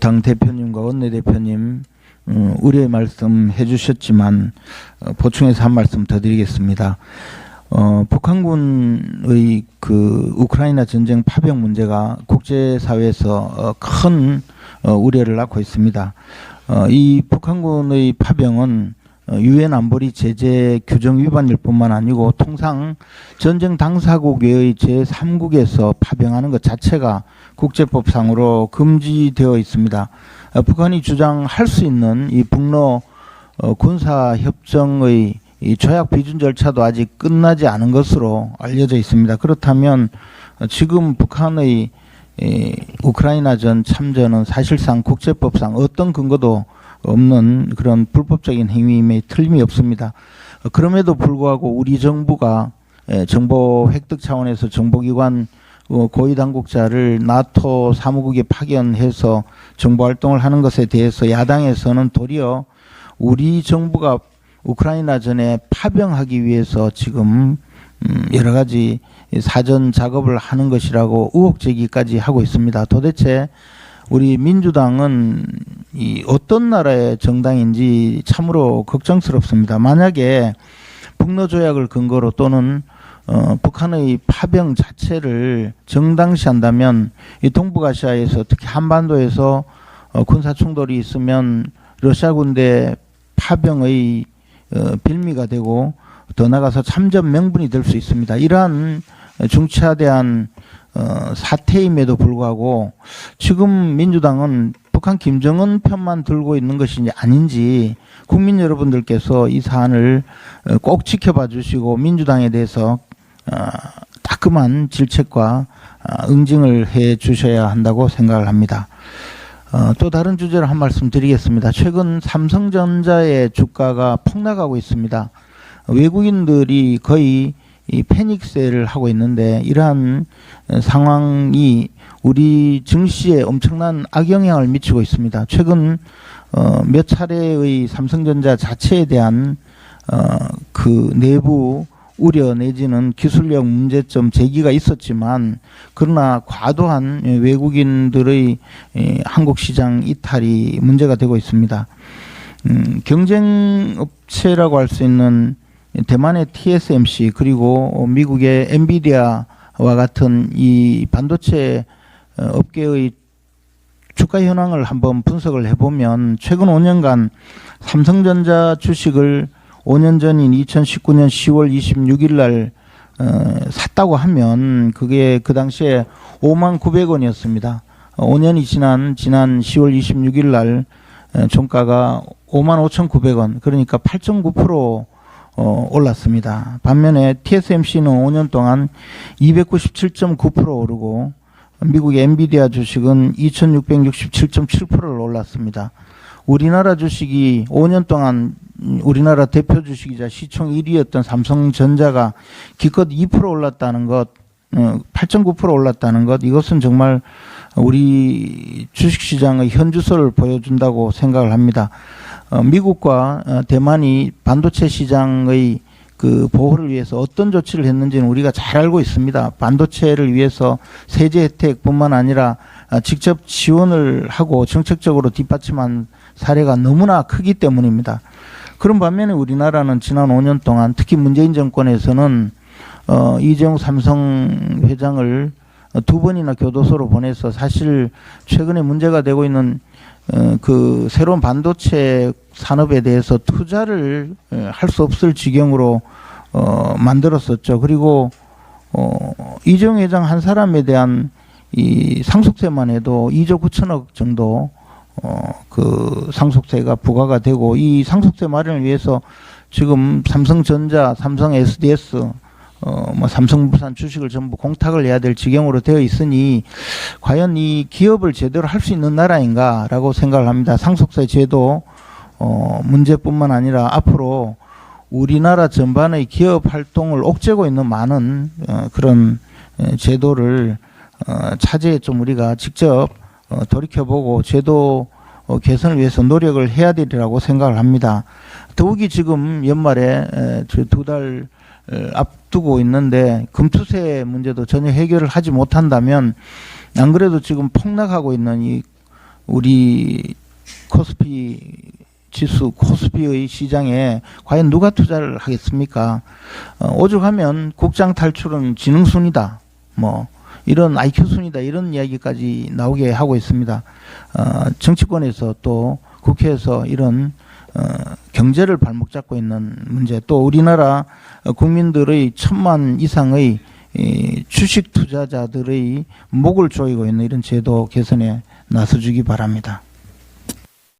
당 대표님과 원내대표님 우려의 말씀 해주셨지만 보충해서 한 말씀 더 드리겠습니다. 북한군의 그 우크라이나 전쟁 파병 문제가 국제사회에서 큰 우려를 낳고 있습니다. 이 북한군의 파병은 유엔 안보리 제재 규정 위반일 뿐만 아니고 통상 전쟁 당사국 외의 제3국에서 파병하는 것 자체가 국제법상으로 금지되어 있습니다. 북한이 주장할 수 있는 이 북러 군사협정의 이 조약 비준 절차도 아직 끝나지 않은 것으로 알려져 있습니다. 그렇다면 지금 북한의 우크라이나전 참전은 사실상 국제법상 어떤 근거도 없는 그런 불법적인 행위임에 틀림이 없습니다. 그럼에도 불구하고 우리 정부가 정보 획득 차원에서 정보기관 고위 당국자를 나토 사무국에 파견해서 정보 활동을 하는 것에 대해서 야당에서는 도리어 우리 정부가 우크라이나전에 파병하기 위해서 지금 여러 가지 사전 작업을 하는 것이라고 의혹 제기까지 하고 있습니다. 도대체 우리 민주당은 이 어떤 나라의 정당인지 참으로 걱정스럽습니다. 만약에 북러 조약을 근거로 또는 북한의 파병 자체를 정당시한다면 이 동북아시아에서 특히 한반도에서 군사 충돌이 있으면 러시아 군대 파병의 빌미가 되고 더 나아가서 참전 명분이 될 수 있습니다. 이러한 중차대한 사태임에도 불구하고 지금 민주당은 북한 김정은 편만 들고 있는 것인지 아닌지 국민 여러분들께서 이 사안을 꼭 지켜봐 주시고 민주당에 대해서 따끔한 질책과 응징을 해 주셔야 한다고 생각을 합니다. 또 다른 주제로 한 말씀 드리겠습니다. 최근 삼성전자의 주가가 폭락하고 있습니다. 외국인들이 거의 이 패닉세를 하고 있는데 이러한 상황이 우리 증시에 엄청난 악영향을 미치고 있습니다. 최근 몇 차례의 삼성전자 자체에 대한 그 내부 우려 내지는 기술력 문제점 제기가 있었지만 그러나 과도한 외국인들의 한국 시장 이탈이 문제가 되고 있습니다. 경쟁 업체라고 할 수 있는 대만의 TSMC 그리고 미국의 엔비디아와 같은 이 반도체 업계의 주가 현황을 한번 분석을 해보면 최근 5년간 삼성전자 주식을 5년 전인 2019년 10월 26일 날 샀다고 하면 그게 그 당시에 59,900원이었습니다. 5년이 지난 10월 26일 날 종가가 55,900원 그러니까 8.9% 올랐습니다. 반면에 TSMC는 5년 동안 297.9% 오르고 미국의 엔비디아 주식은 2,667.7%를 올랐습니다. 우리나라 주식이 5년 동안 우리나라 대표 주식이자 시총 1위였던 삼성전자가 기껏 2% 올랐다는 것, 8.9% 올랐다는 것, 이것은 정말 우리 주식시장의 현주소를 보여준다고 생각을 합니다. 미국과 대만이 반도체 시장의 그 보호를 위해서 어떤 조치를 했는지는 우리가 잘 알고 있습니다. 반도체를 위해서 세제 혜택뿐만 아니라 직접 지원을 하고 정책적으로 뒷받침한 사례가 너무나 크기 때문입니다. 그런 반면에 우리나라는 지난 5년 동안 특히 문재인 정권에서는 이재용 삼성 회장을 2번이나 교도소로 보내서 사실 최근에 문제가 되고 있는 그 새로운 반도체 산업에 대해서 투자를 할 수 없을 지경으로 만들었었죠. 그리고 이재용 회장 한 사람에 대한 이 상속세만 해도 2조 9천억 정도 그 상속세가 부과가 되고 이 상속세 마련을 위해서 지금 삼성전자, 삼성 SDS, 삼성물산 주식을 전부 공탁을 해야 될 지경으로 되어 있으니 과연 이 기업을 제대로 할 수 있는 나라인가라고 생각을 합니다. 상속세 제도 문제뿐만 아니라 앞으로 우리나라 전반의 기업 활동을 옥죄고 있는 많은 그런 제도를 차제에 좀 우리가 직접 돌이켜보고 제도 개선을 위해서 노력을 해야 되리라고 생각을 합니다. 더욱이 지금 연말에 2달 앞두고 있는데 금투세 문제도 전혀 해결을 하지 못한다면 안 그래도 지금 폭락하고 있는 이 우리 코스피 지수, 코스피의 시장에 과연 누가 투자를 하겠습니까? 오죽하면 국장 탈출은 지능순이다. 뭐 이런 IQ순이다. 이런 이야기까지 나오게 하고 있습니다. 정치권에서 또 국회에서 이런 경제를 발목 잡고 있는 문제, 또 우리나라 국민들의 1,000만 이상의 주식 투자자들의 목을 조이고 있는 이런 제도 개선에 나서주기 바랍니다.